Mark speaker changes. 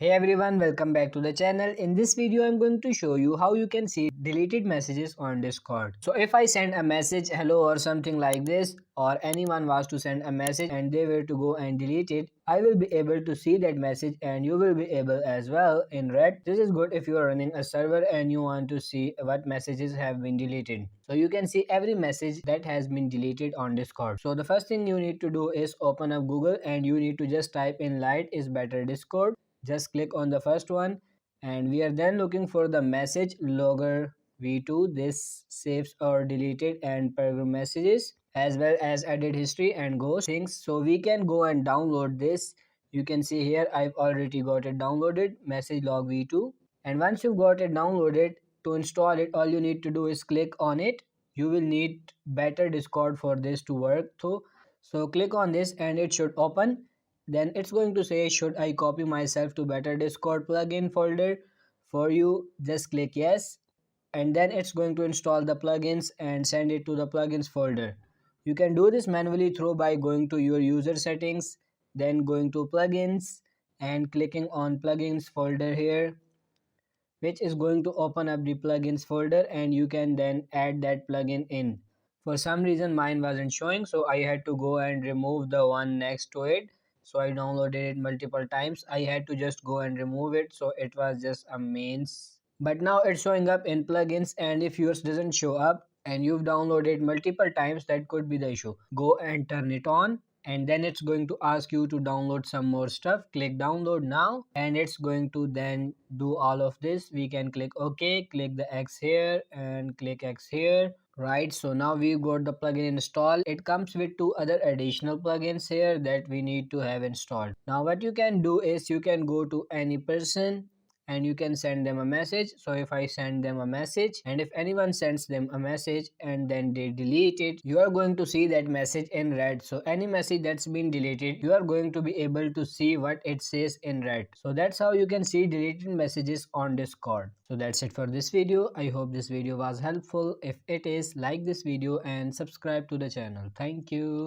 Speaker 1: Hey everyone, welcome back to the channel. In this video, I'm going to show you how you can see deleted messages on Discord. So if I send a message hello or something like this, or anyone was to send a message and they were to go and delete it, I will be able to see that message and you will be able as well in red. This is good if you are running a server and you want to see what messages have been deleted. So you can see every message that has been deleted on Discord. So the first thing you need to do is open up Google and you need to just type in light is better Discord. Just click on the first one and we are then looking for the message logger v2. This saves our deleted and paragraph messages as well as added history and ghost things. So we can go and download this. You can see here I've already got it downloaded, message log v2. And once you've got it downloaded, to install it all you need to do is click on it. You will need better Discord for this to work through. So click on this and it should open. Then it's going to say should I copy myself to better Discord plugin folder. For you, just click yes, and then it's going to install the plugins and send it to the plugins folder. You can do this manually through by going to your user settings, then going to plugins and clicking on plugins folder here, which is going to open up the plugins folder, and you can then add that plugin in. For some reason mine wasn't showing, so I had to go and remove the one next to it. So I downloaded it multiple times. I had to just go and remove it, so it was just a mains. But now it's showing up in plugins, and if yours doesn't show up and you've downloaded multiple times, that could be the issue. Go and turn it on, and then it's going to ask you to download some more stuff. Click download now and it's going to then do all of this. We can click OK, click the X here and click X here. Right, so now we've got the plugin installed. It comes with two other additional plugins here that we need to have installed. Now what you can do is you can go to any person and you can send them a message. So if I send them a message, and if anyone sends them a message and then they delete it, you are going to see that message in red. So any message that's been deleted, you are going to be able to see what it says in red. So that's how you can see deleted messages on Discord. So that's it for this video. I hope this video was helpful. If it is, like this video and subscribe to the channel. Thank you.